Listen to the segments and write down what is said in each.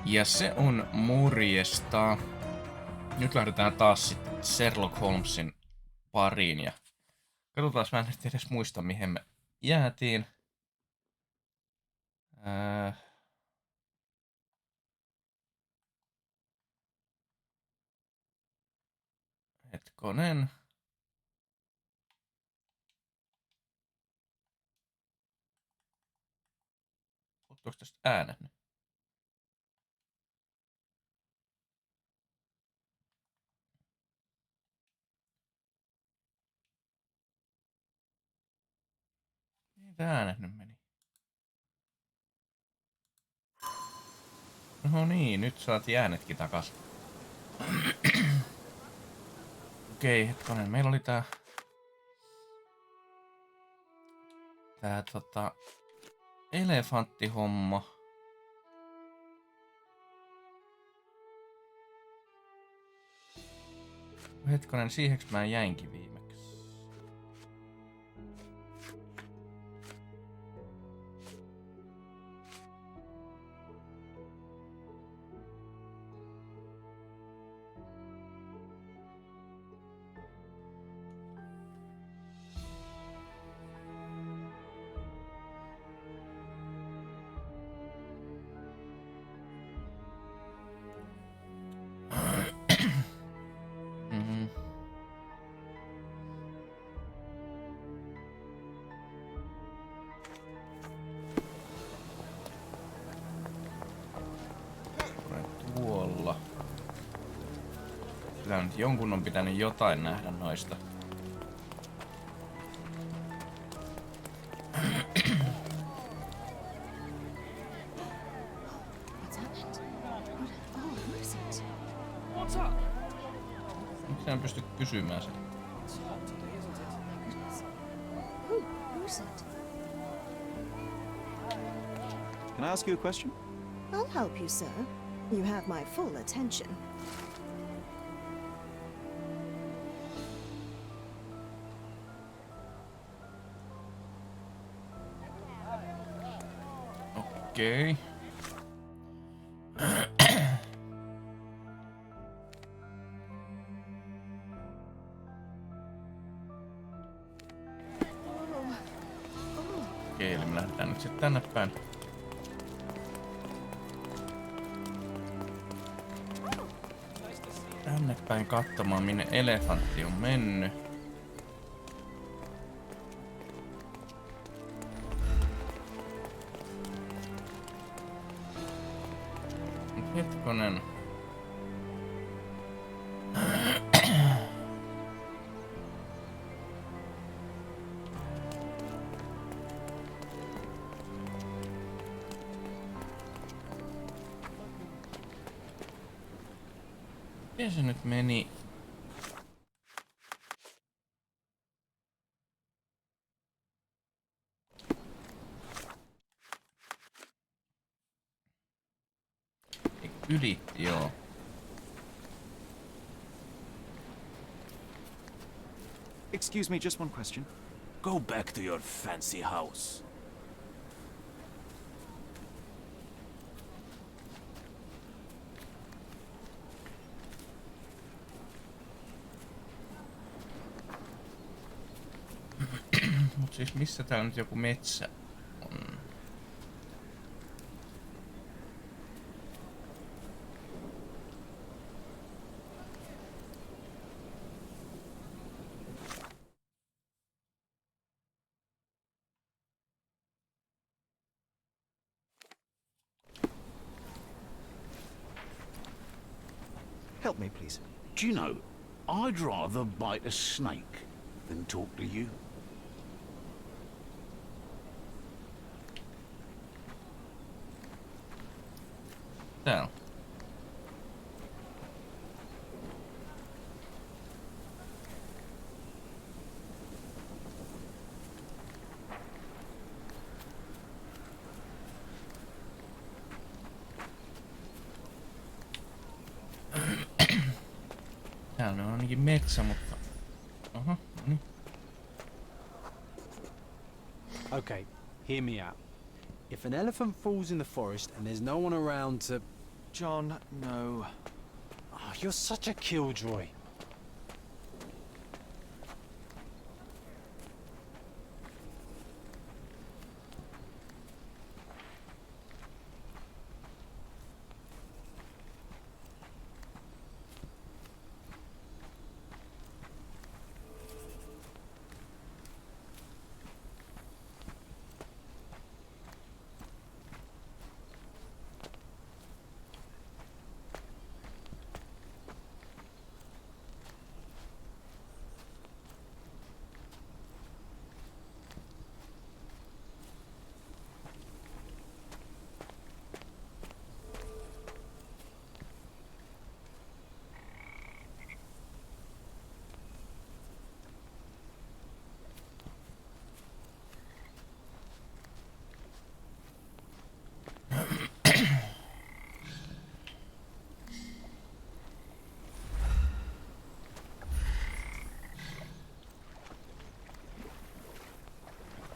Ja se on morjesta. Nyt lähdetään taas sitten Sherlock Holmesin pariin ja katsotaan, mä en nyt edes muista mihin me jäätiin. Hetkonen. Puuttuuko tästä äänet nyt? Mihin tää äänet nyt meni? No niin, nyt saatiin äänetkin takas. Okei, hetkonen. Meillä oli tää elefanttihomma. Hetkonen, siiheksi mä jäinkin viimeksi. Tuolla. Kyllä nyt jonkun on pitänyt jotain nähdä noista. Miksi en pysty kysymään sen? Can I ask you a question? I'll help you, sir. You have my full attention. Okei. Okei, eli me lähdetään nyt sitten tänne päin. Tänne päin katsomaan, minne elefantti on mennyt. Hetkonen. Miten se nyt meni? Ylitti, joo. Excuse me, just one question. Go back to your fancy house. Mut siis missä täällä nyt joku metsä on? Help me, please. Do you know, I'd rather bite a snake than talk to you. Täällä. Täällä on ainakin metsä, mutta... Aha, no niin. Okay, hear me out. If an elephant falls in the forest and there's no one around to... John, no. Oh, you're such a killjoy.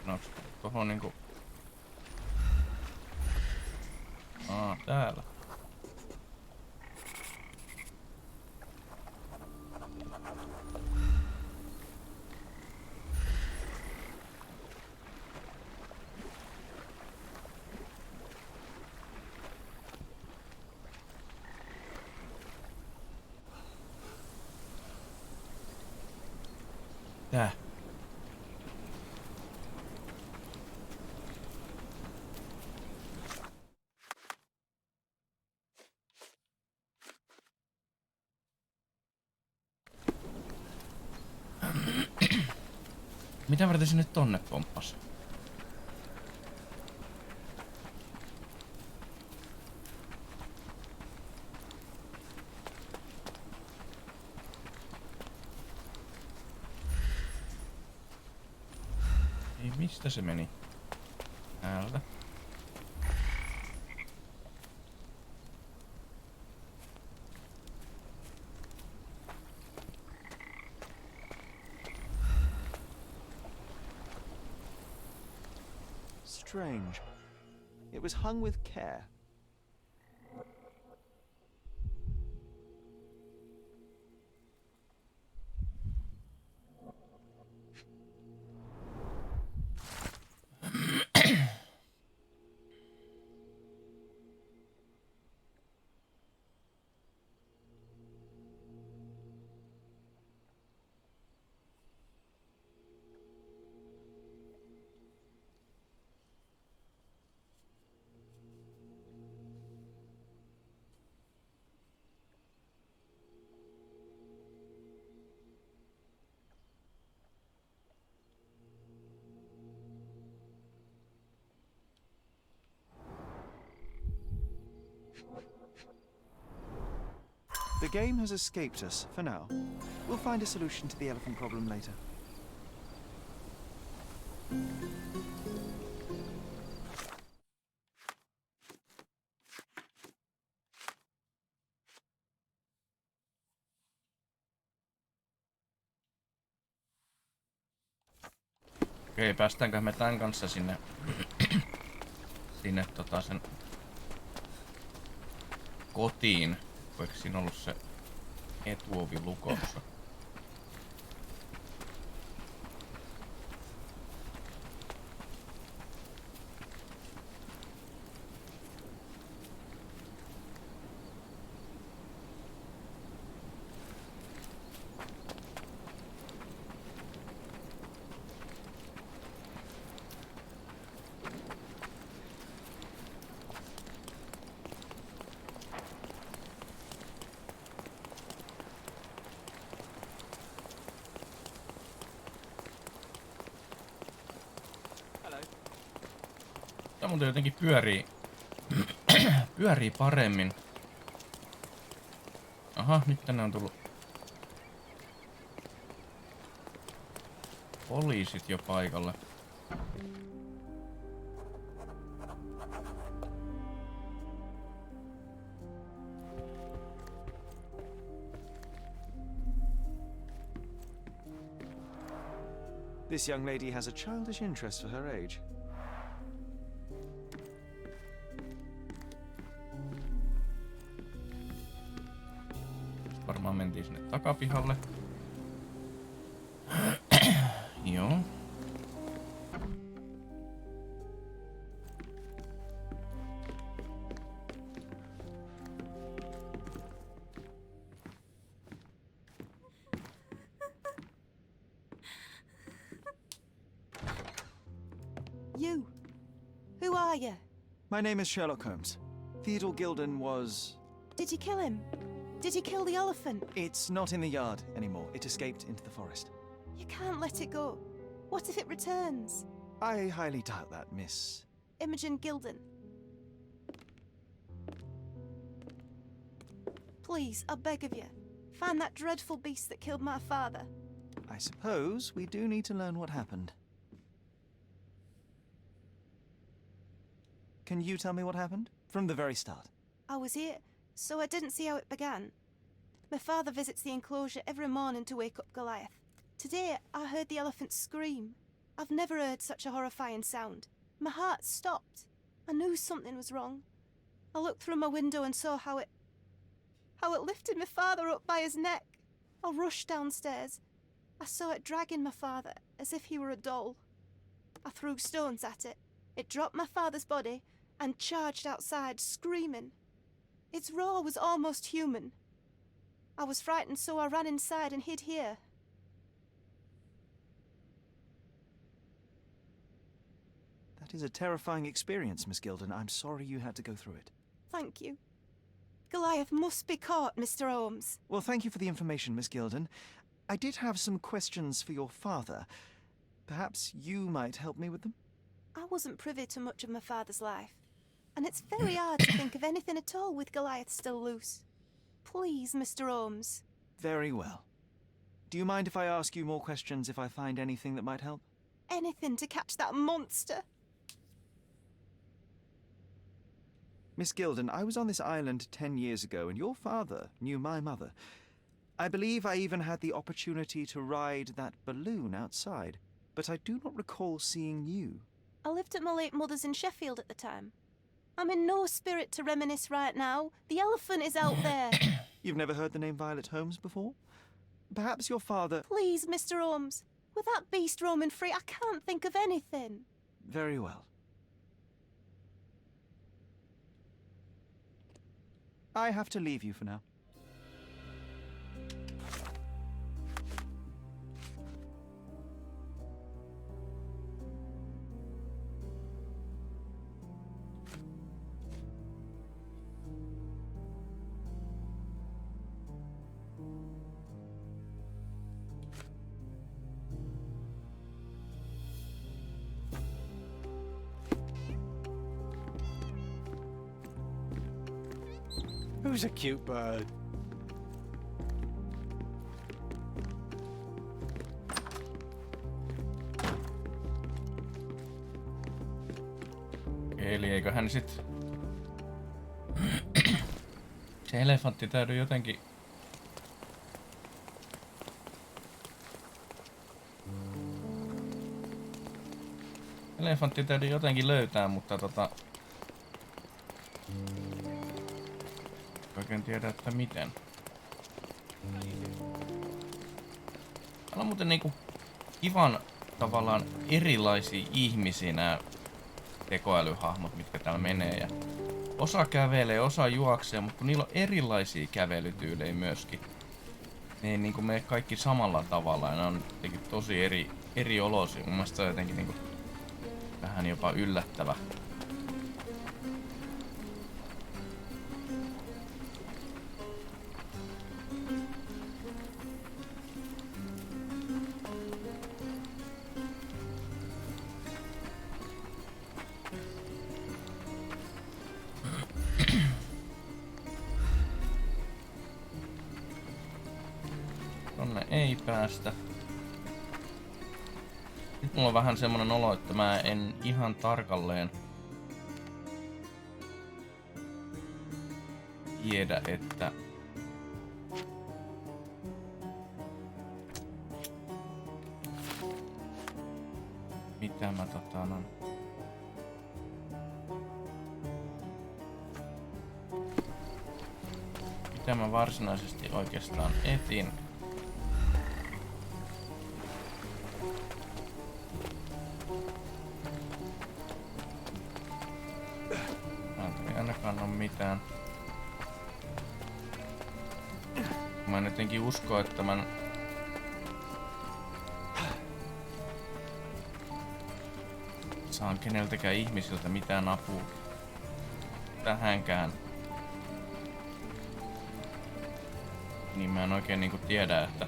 No, tohon niinku... Täällä. Tää. Mitä varten sinne tonne pomppas? Ei, mistä se meni? Täältä. Strange. It was hung with care. The game has escaped us for now. We'll find a solution to the elephant problem later. Okei, päästäänkö me tän kanssa sinne sen kotiin? Eikö siinä ollut se etuovi lukossa? Tää muuten jotenkin pyörii paremmin. Aha, nyt tänne on tullut poliisit jo paikalle. This young lady has a childish interest for her age. mentiin sinne takapihalle. Joo. You. Who are you? My name is Sherlock Holmes. Theodore Gilden was... Did you kill him? Did you kill the elephant? It's not in the yard anymore. It escaped into the forest. You can't let it go. What if it returns? I highly doubt that, Miss... Imogen Gilden. Please, I beg of you, find that dreadful beast that killed my father. I suppose we do need to learn what happened. Can you tell me what happened? From the very start. I was here, so I didn't see how it began. My father visits the enclosure every morning to wake up Goliath. Today, I heard the elephant scream. I've never heard such a horrifying sound. My heart stopped. I knew something was wrong. I looked through my window and saw how it lifted my father up by his neck. I rushed downstairs. I saw it dragging my father as if he were a doll. I threw stones at it. It dropped my father's body and charged outside, screaming. Its roar was almost human. I was frightened, so I ran inside and hid here. That is a terrifying experience, Miss Gilden. I'm sorry you had to go through it. Thank you. Goliath must be caught, Mr. Holmes. Well, thank you for the information, Miss Gilden. I did have some questions for your father. Perhaps you might help me with them? I wasn't privy to much of my father's life, and it's very hard to think of anything at all with Goliath still loose. Please, Mr. Holmes. Very well. Do you mind if I ask you more questions if I find anything that might help? Anything to catch that monster. Miss Gilden, I was on this island 10 years ago, and your father knew my mother. I believe I even had the opportunity to ride that balloon outside, but I do not recall seeing you. I lived at my late mother's in Sheffield at the time. I'm in no spirit to reminisce right now. The elephant is out there. You've never heard the name Violet Holmes before? Perhaps your father... Please, Mr. Holmes. With that beast roaming free, I can't think of anything. Very well. I have to leave you for now. Who's a cute bird? Eli eiköhän sit se elefantti täytyy jotenkin löytää, mutta oikein tiedä, että miten. Täällä on muuten niinku kivan tavallaan erilaisia ihmisiä nämä tekoälyhahmot, mitkä täällä menee. Ja osa kävelee, osa juoksee, mutta kun niillä on erilaisia kävelytyylejä myöskin. Ne ei niinku mene kaikki samalla tavalla ja ne on jotenkin tosi eri olosia. Mun mielestä se on jotenkin niinku vähän jopa yllättävä. Tonne ei päästä. Nyt mulla on vähän semmonen olo, että mä en ihan tarkalleen tiedä, että mitä mä mitä mä varsinaisesti oikeastaan etin. Täältä ei ainakaan ole mitään. Mä en jotenkin usko, että mä saan keneltäkään ihmisiltä mitään apua tähänkään. Niin mä en oikein niinku tiedä, että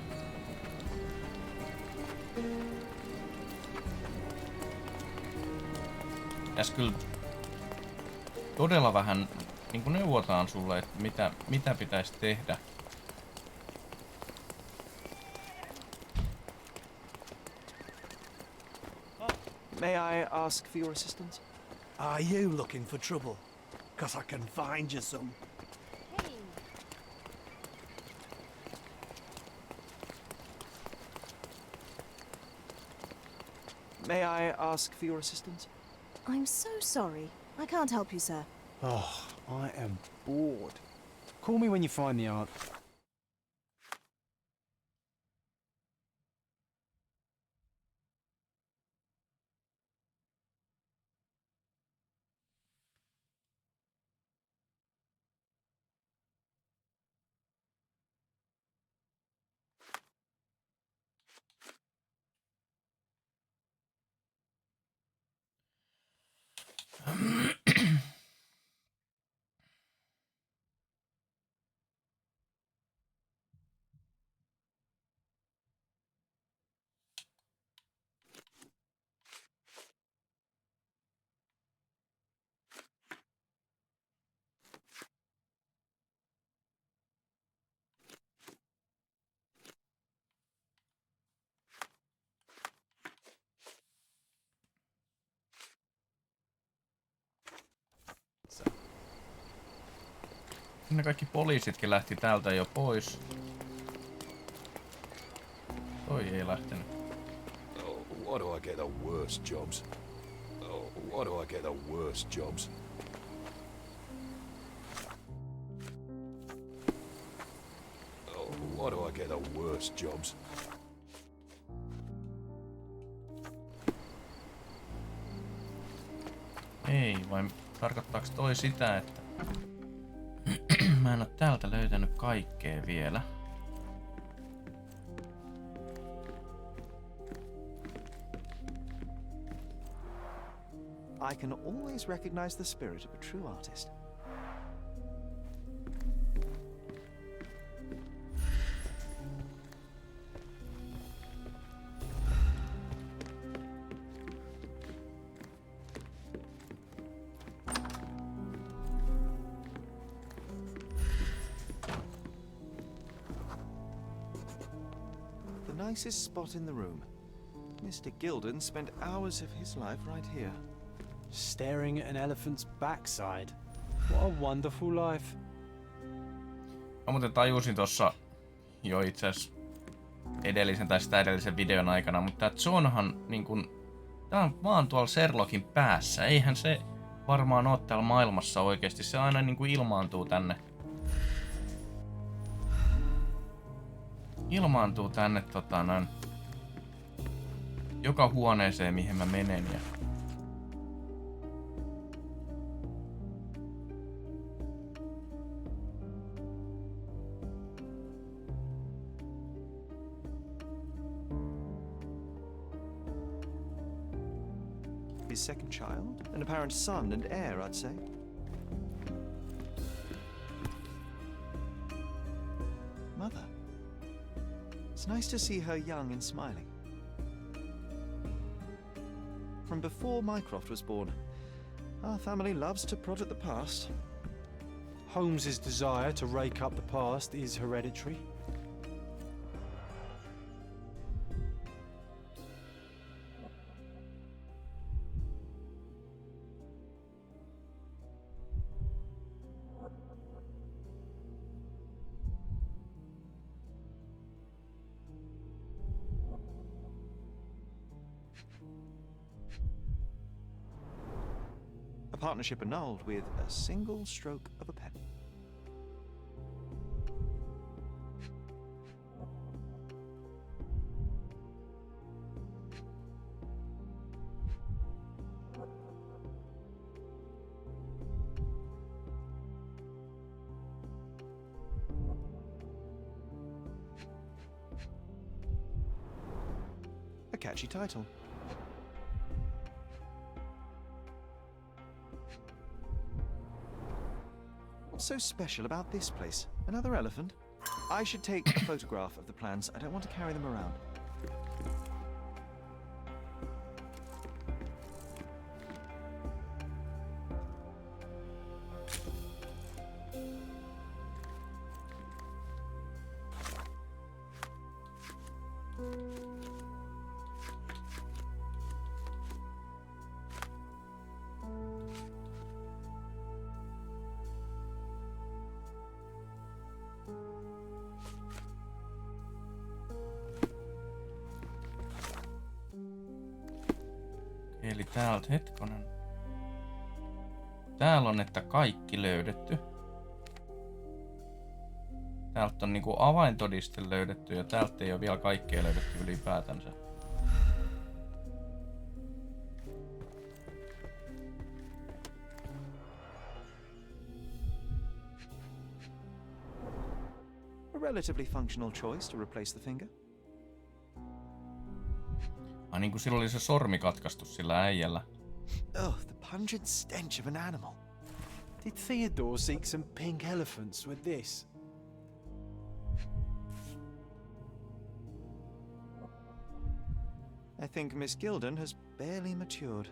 tässä kyllä todella vähän niinku neuvotaan sulle, että mitä pitäisi tehdä. May I ask for your assistance? Are you looking for trouble? 'Cause I can find you some. May I ask for your assistance? I'm so sorry. I can't help you, sir. Oh, I am bored. Call me when you find the answer. Ne kaikki poliisitkin lähti täältä jo pois. Toi ei lähtenyt. Oh, why do I get the worst jobs? Oh, why do I get the worst jobs? Oh, why do I get the worst jobs? Ei, vai tarkoittaako toi sitä, että mä en oo täältä löytänyt kaikkea vielä. I can always recognize the spirit of a true artist. Nicest spot in the room. Mr. Gilden spent hours of his life right here. Staring at an elephant's backside. What a wonderful life. Mä muuten tajusin tossa jo itse asiassa edellisen tai sitä edellisen videon aikana, mutta tää Johnhan niinkun tää on vaan tuolla Sherlockin päässä. Eihän se varmaan oo täällä maailmassa oikeesti. Se aina niinku ilmaantuu tänne. Ilmaantuu tänne noin joka huoneeseen mihin mä menen ja His second child, an apparent son and heir, I'd say. Mother. It's nice to see her young and smiling. From before Mycroft was born, our family loves to prod at the past. Holmes's desire to rake up the past is hereditary. A partnership annulled with a single stroke of a pen. catchy title. What's so special about this place? Another elephant? I should take a photograph of the plans. I don't want to carry them around. Eli täältä hetkonen. Täällä on, että kaikki löydetty. Täältä on niinku avaintodiste löydetty ja täältä ei ole vielä kaikkea löydetty ylipäätänsä. A relatively functional choice to replace the finger. Ai niinku sillä oli se sormi katkaistu sillä äijällä. Oh, the pungent stench of an animal. Did Theodore seek some pink elephants with this? I think Miss Gilden has barely matured.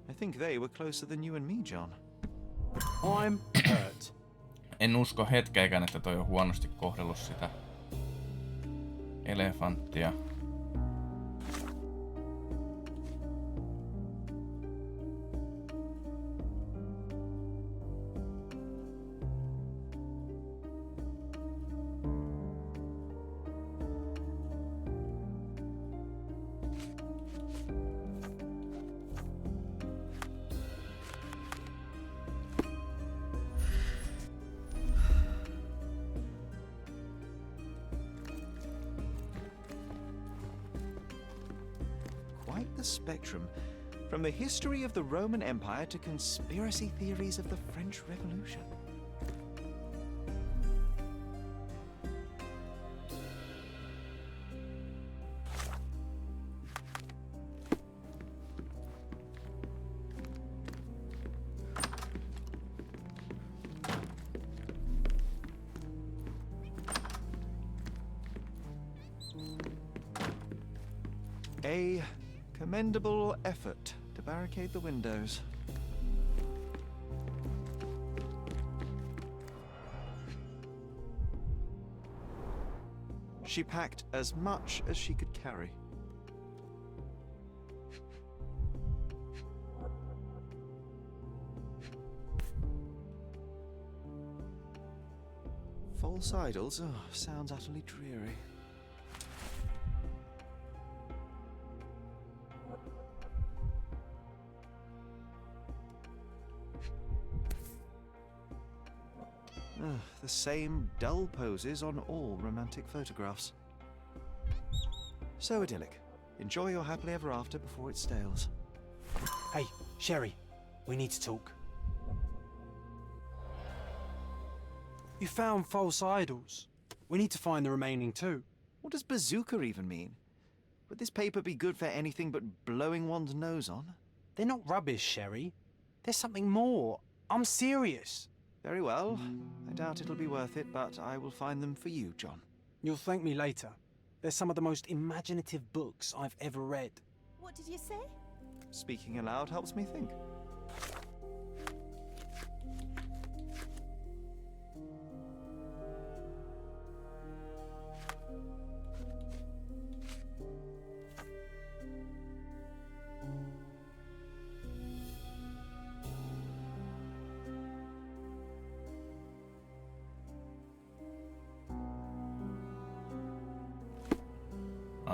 I think they were closer than you and me, John. I'm hurt. En usko hetkeäkään, että toi on huonosti kohdellut sitä elefanttia. Quite the spectrum. From the history of the Roman Empire to conspiracy theories of the French Revolution. A commendable effort to barricade the windows. She packed as much as she could carry. False idols? Oh, sounds utterly dreary. The same dull poses on all romantic photographs. So idyllic. Enjoy your happily ever after before it stales. Hey, Sherry, we need to talk. You found false idols. We need to find the remaining two. What does bazooka even mean? Would this paper be good for anything but blowing one's nose on? They're not rubbish, Sherry. There's something more. I'm serious. Very well. I doubt it'll be worth it, but I will find them for you, John. You'll thank me later. They're some of the most imaginative books I've ever read. What did you say? Speaking aloud helps me think.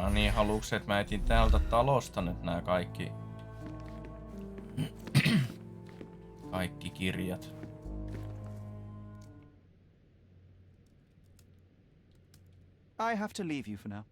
No niin, haluuks että mä etin täältä talosta nyt nää kaikki kaikki kirjat? I have to leave you for now.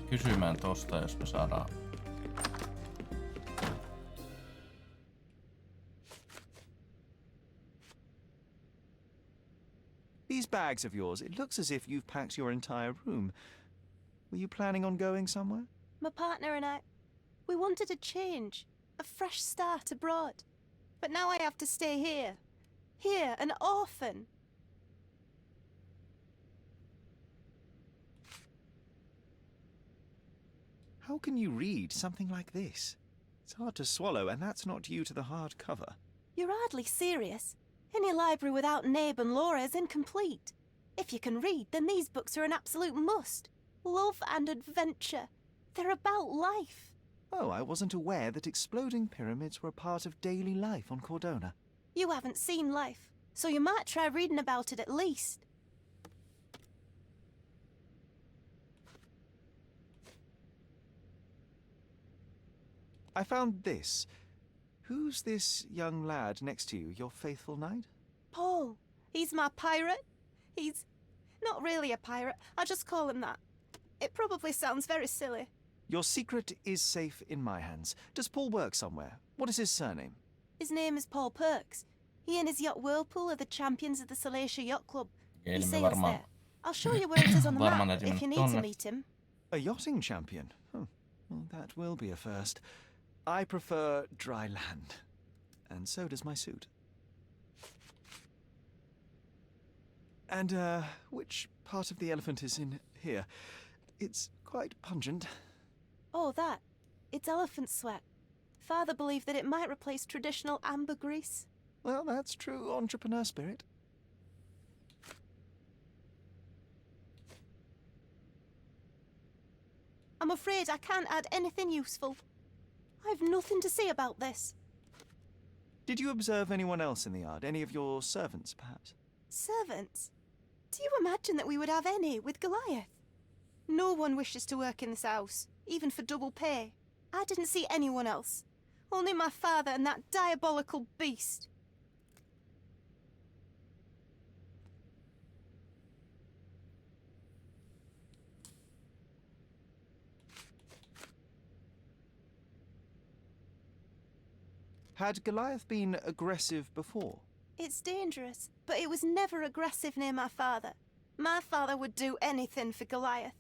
kysymään tosta, jos me saadaan. These bags of yours, it looks as if you've packed your entire room. Were you planning on going somewhere? My partner and we wanted a change, a fresh start abroad. But now I have to stay here. Here, an orphan. How can you read something like this? It's hard to swallow, and that's not due to the hard cover. You're hardly serious. Any library without Nabe and Laura is incomplete. If you can read, then these books are an absolute must. Love and adventure. They're about life. Oh, I wasn't aware that exploding pyramids were a part of daily life on Cordona. You haven't seen life, so you might try reading about it at least. I found this. Who's this young lad next to you, your faithful knight? Paul. He's my pirate. He's not really a pirate. I just call him that. It probably sounds very silly. Your secret is safe in my hands. Does Paul work somewhere? What is his surname? His name is Paul Perks. He and his yacht Whirlpool are the champions of the Salacia Yacht Club. Okei, He eli me sails varmaan there. I'll show you where it is on the Varmaan map täytyy if you mennä need to tonne. meet him. A yachting champion? Well, that will be a first. I prefer dry land. And so does my suit. And, which part of the elephant is in here? It's quite pungent. Oh, that. It's elephant sweat. Father believed that it might replace traditional ambergris. Well, that's true entrepreneur spirit. I'm afraid I can't add anything useful. I've nothing to say about this. Did you observe anyone else in the yard? Any of your servants, perhaps? Servants? Do you imagine that we would have any with Goliath? No one wishes to work in this house, even for double pay. I didn't see anyone else. Only my father and that diabolical beast. Had Goliath been aggressive before? It's dangerous, but it was never aggressive near my father. My father would do anything for Goliath.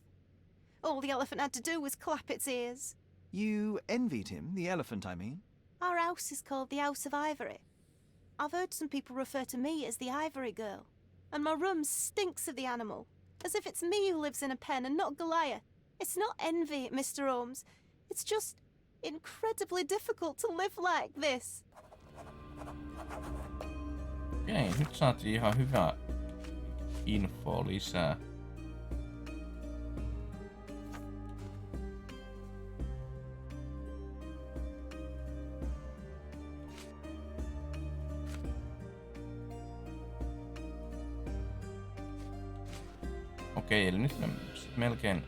All the elephant had to do was clap its ears. You envied him, the elephant, I mean? Our house is called the House of Ivory. I've heard some people refer to me as the Ivory Girl, and my room stinks of the animal, as if it's me who lives in a pen and not Goliath. It's not envy, Mr. Holmes. It's just incredibly difficult to live like this. Okei, nyt saatiin ihan hyvä info lisää. Okei, eli nyt me melkein...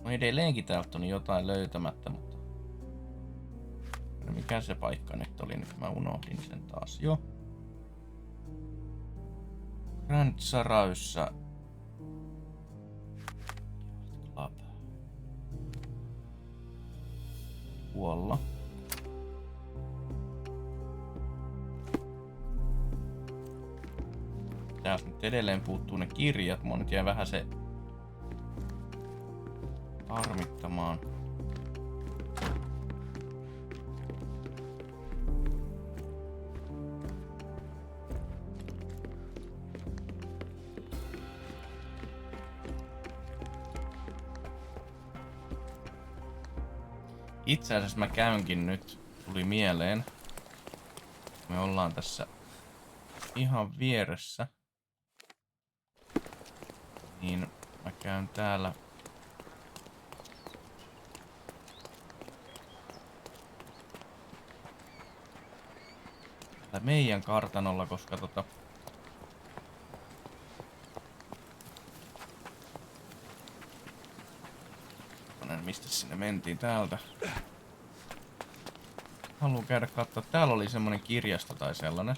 No edelleenkin täältä on jotain löytämättä, mutta... Mikä se paikka nyt oli? Nyt mä unohdin sen taas jo. Grand Sarayssa. Club. Tuolla. Täältä nyt edelleen puuttuu ne kirjat. Mua nyt jäi vähän se harmittamaan. Itse asiassa mä käynkin nyt, tuli mieleen. Me ollaan tässä ihan vieressä. Niin mä käyn täällä. Täällä meidän kartanolla, koska mistä sinne mentiin täältä. Haluan käydä katsoa. Täällä oli semmonen kirjasto tai sellainen.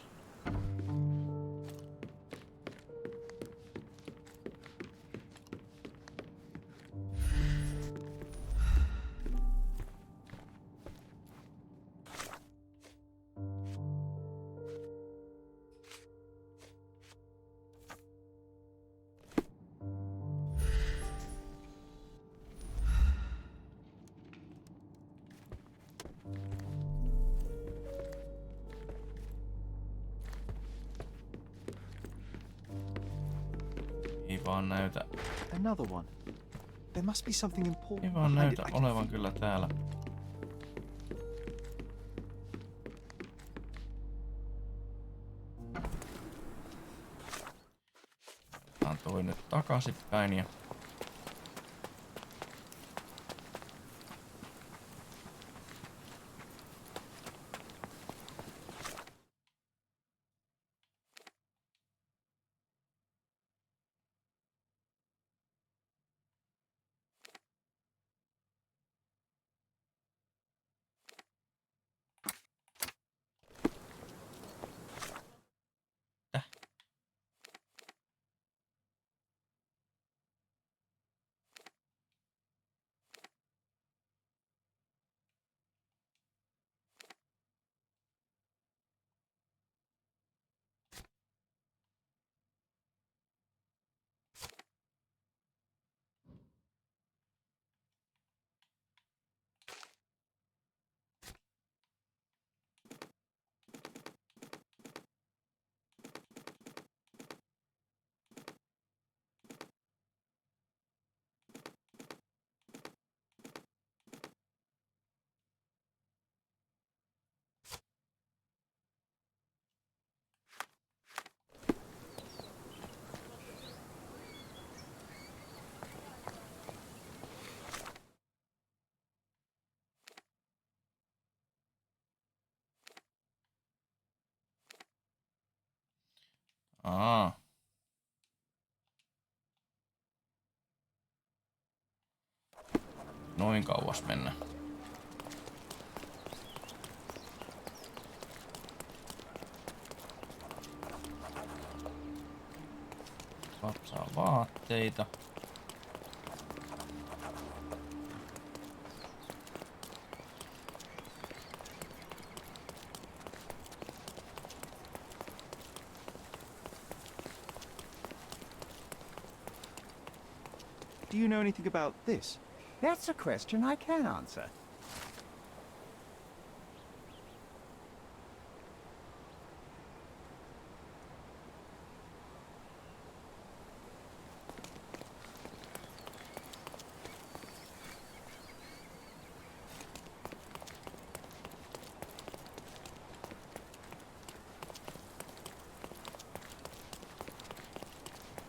vaan näytä. Another one. There must be something important Ei vaan behind it. näytä I can olevan feel- kyllä täällä. Otetaan toi nyt takaisinpäin ja noin kauas mennä. Satsaa vaatteita. Do you know anything about this? That's a question I can answer.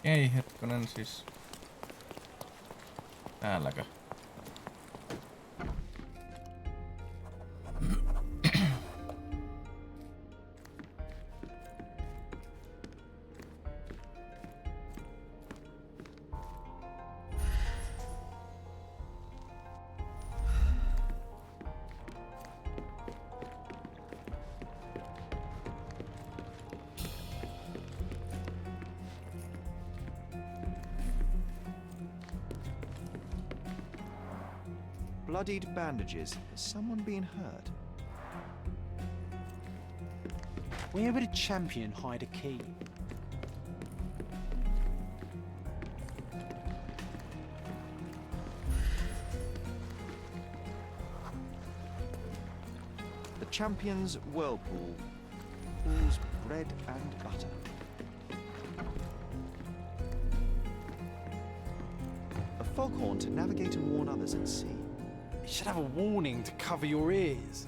Ei hetkonen siis. Täälläkö? Bloodied bandages. Has someone been hurt? Where would a champion hide a key? The champion's whirlpool. Pools bread and butter. A foghorn to navigate and warn others at sea. You should have a warning to cover your ears.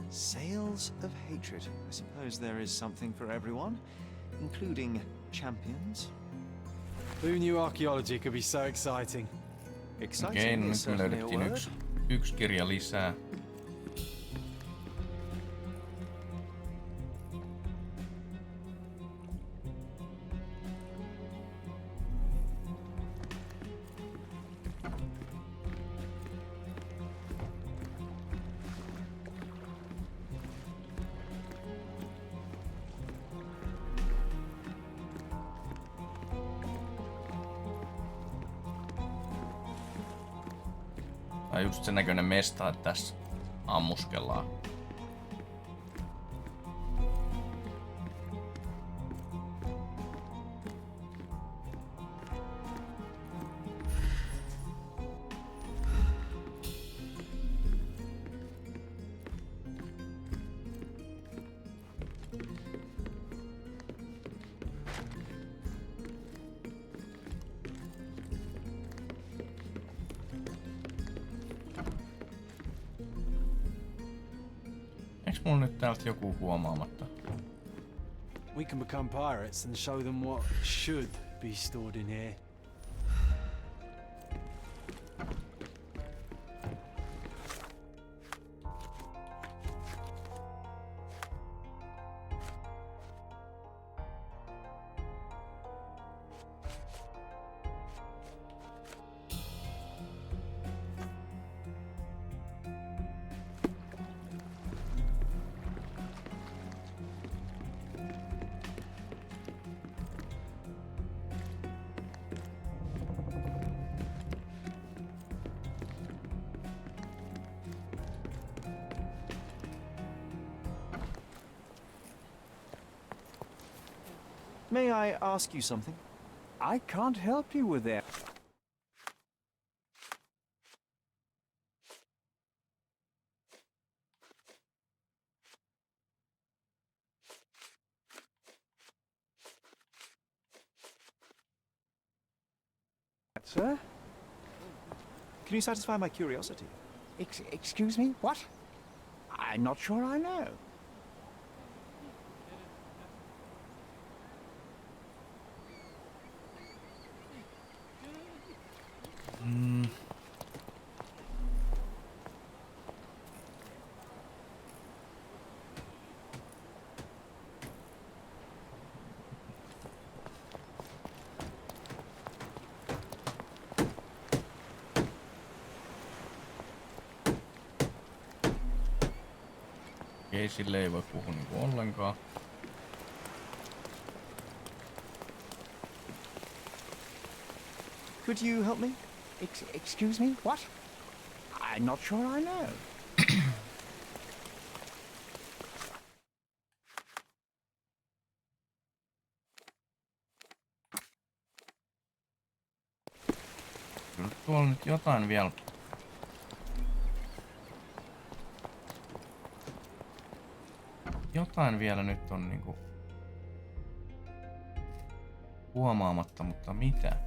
Sails of hatred. I suppose there is something for everyone, including champions. Who knew archaeology could be so exciting? Exciting Okei, is nyt me certainly a löydettiin word. yksi kirja lisää. Tai just sen näköinen mesta, että tässä ammuskellaan. Eiks mulla nyt täältä joku huomaamatta? We can become pirates and show them what should be stored in here. May I ask you something? I can't help you with that. Sir? Can you satisfy my curiosity? Excuse me? What? I'm not sure I know. Ei sille ei voi puhua niinku ollenkaan. Could you help me? Excuse me? What? I'm not sure I know. Kyllä tuolla nyt jotain vielä. Jotain vielä nyt on niinku huomaamatta, mutta mitä?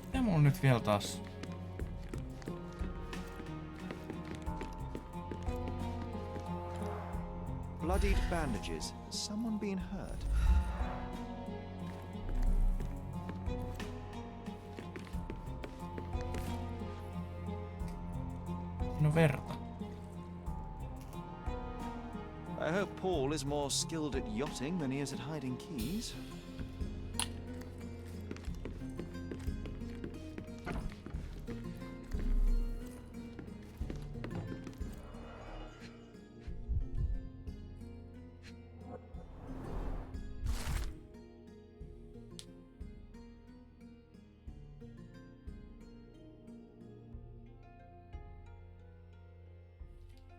Mitä mulla nyt vielä taas? Bloodied bandages. Has someone been hurt? No verta. I hope Paul is more skilled at yachting than he is at hiding keys.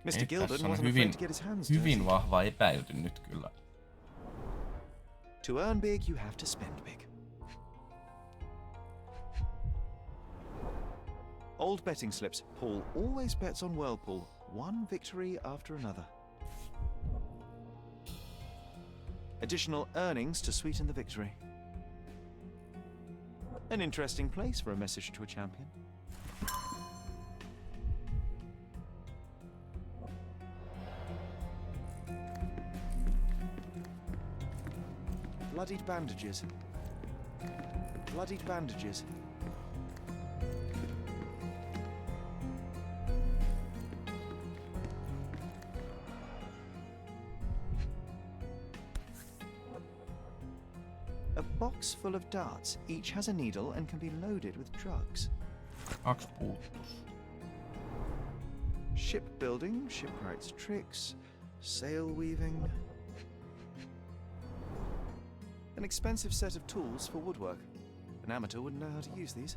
Mr. Gilden Tässä on wasn't afraid to get his hands dirty. hyvin vahva epäilty nyt kyllä. To earn big, you have to spend big. Old betting slips. Paul always bets on Whirlpool. One victory after another. Additional earnings to sweeten the victory. An interesting place for a message to a champion. Bloodied bandages. Bloodied bandages. A box full of darts. Each has a needle and can be loaded with drugs. 2 puuttus. Shipbuilding, shipwright's tricks, sail weaving. An expensive set of tools for woodwork. An amateur wouldn't know how to use these.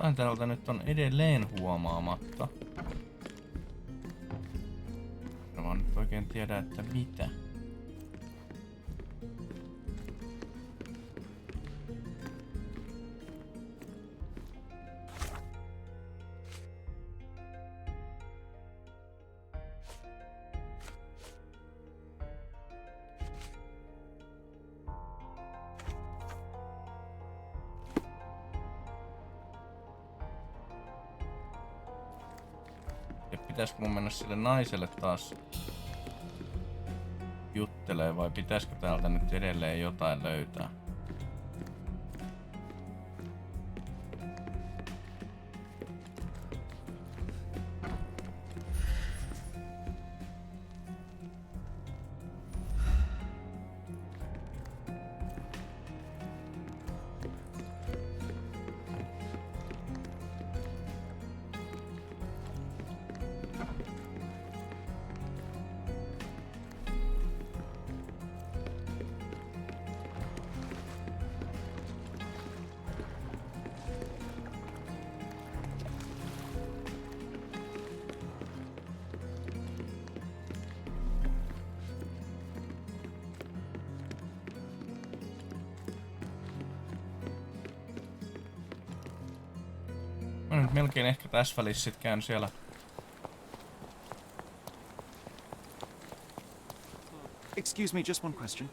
Jotain täältä nyt on edelleen huomaamatta. En vaan nyt oikein tiedä, että mitä. Pitäisikö mun mennä sille naiselle taas juttelee vai pitäisikö täältä nyt edelleen jotain löytää? Mä nyt melkein ehkä tässä välissä sit käyn siellä. Excuse me, just one question.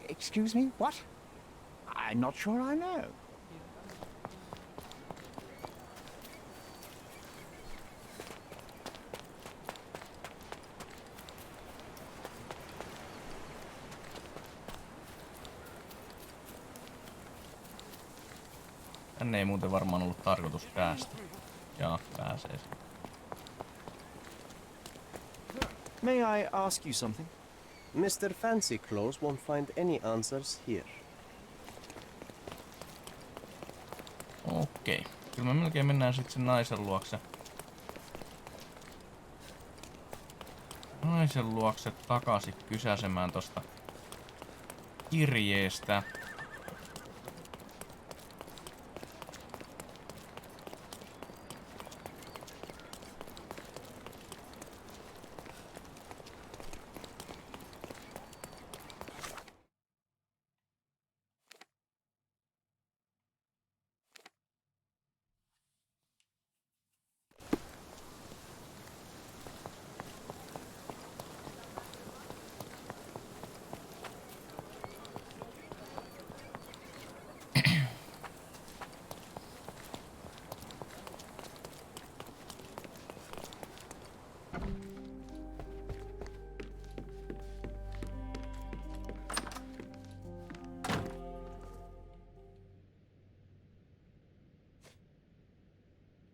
Excuse me? What? I'm not sure I know. Tänne ei muuten varmaan ollut tarkoitus päästä. Jaa, pääsee. May I ask you something? Mr. Fancy Clothes won't find any answers here. Okei. Kyllä me melkein mennään sitten sen naisen luokse. Naisen luokse takaisin kysäsemään tosta kirjeestä.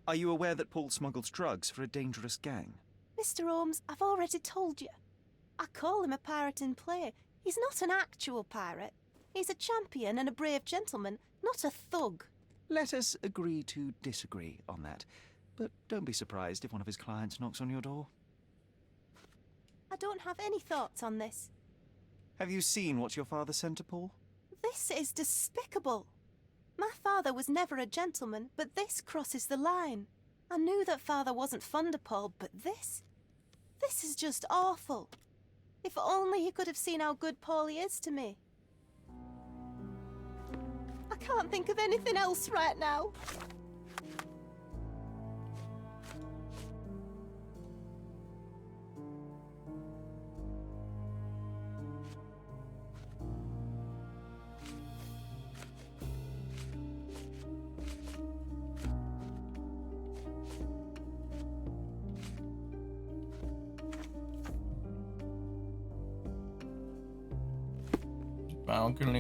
Are you aware that Paul smuggles drugs for a dangerous gang? Mr. Holmes, I've already told you. I call him a pirate in play. He's not an actual pirate. He's a champion and a brave gentleman, not a thug. Let us agree to disagree on that. But don't be surprised if one of his clients knocks on your door. I don't have any thoughts on this. Have you seen what your father sent to Paul? This is despicable. My father was never a gentleman, but this crosses the line. I knew that father wasn't fond of Paul, but this is just awful. If only he could have seen how good Paulie is to me. I can't think of anything else right now. Mä oon kyllä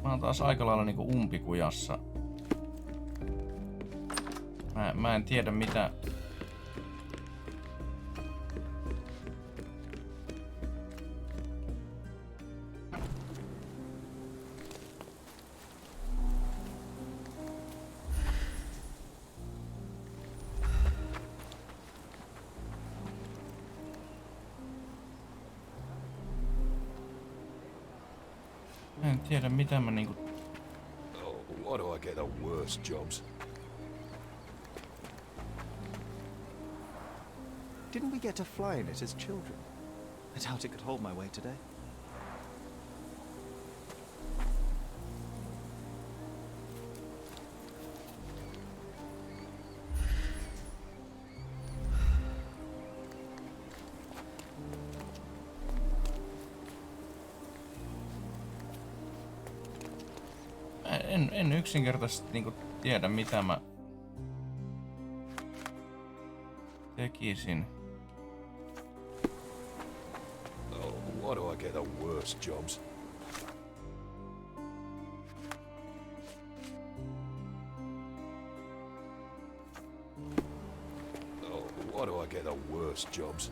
mä oon taas aika lailla umpikujassa. Mä en tiedä mitä... Mä en tiedä mitä mä Oh, why do I get the worst jobs? Didn't we get to fly in it as children? I doubt it could hold my weight today. En yksinkertaisesti tiedä mitä mä tekisin. Oh, why do I get the worst jobs? Oh, why do I get the worst jobs?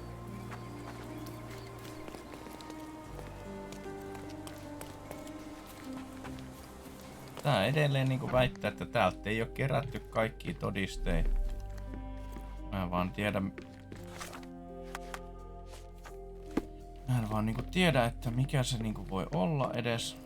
Tää edelleen väittää, että täältä ei oo kerätty kaikkia todisteita. Mä en vaan tiedä, että mikä se voi olla edes.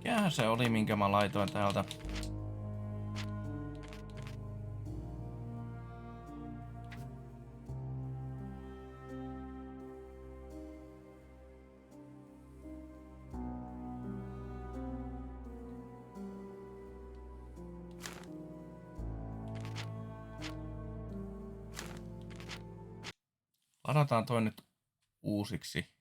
Mikähän se oli, minkä mä laitoin täältä? Ladataan toi nyt uusiksi.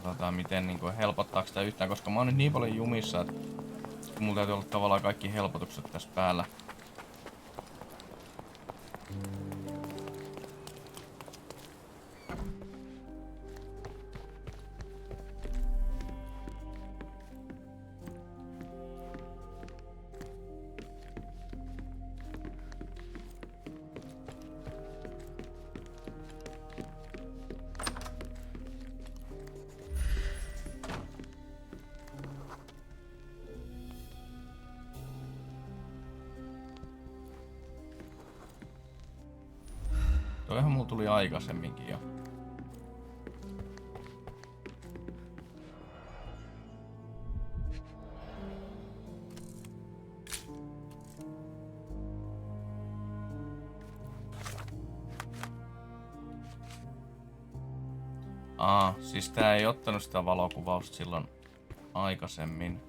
Katsotaan miten helpottaako sitä yhtään, koska mä oon nyt niin paljon jumissa, että mulla täytyy olla tavallaan kaikki helpotukset tässä päällä. Toihan mulla tuli aikaisemminkin jo. Siis tää ei ottanut sitä valokuvausta silloin aikaisemmin.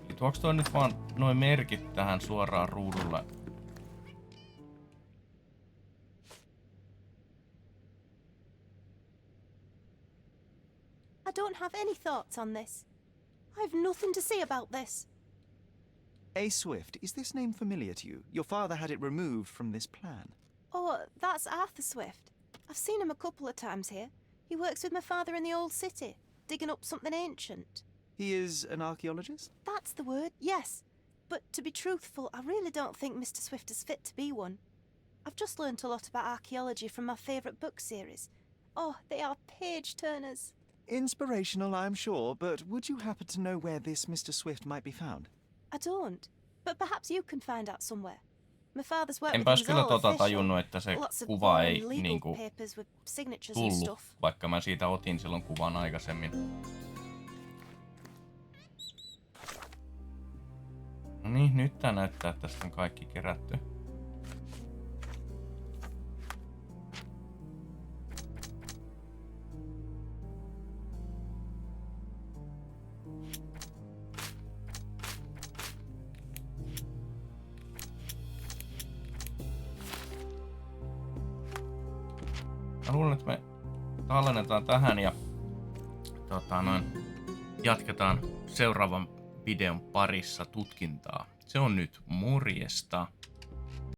Eli tuoks toi nyt vaan noin merkit tähän suoraan ruudulle? I don't have any thoughts on this. I've nothing to say about this. A. Swift, is this name familiar to you? Your father had it removed from this plan. Oh, that's Arthur Swift. I've seen him a couple of times here. He works with my father in the old city, digging up something ancient. He is an archaeologist? That's the word, yes. But to be truthful, I really don't think Mr. Swift is fit to be one. I've just learnt a lot about archaeology from my favourite book series. Oh, they are page-turners. Inspirational, I'm sure, but would you happen to know where this Mr. Swift might be found? I don't, but perhaps you can find out somewhere. My father's worked with Enpäs these kyllä all official. tajunnut, että se Lots of kuva ei legal niinku papers with signatures and tullut, stuff. vaikka mä siitä otin silloin kuvan aikaisemmin. No niin, nyt tää näyttää, että tästä on kaikki kerätty. Mä luulen, että me tallennetaan tähän ja jatketaan seuraavan videon parissa tutkintaa. Se on nyt morjesta.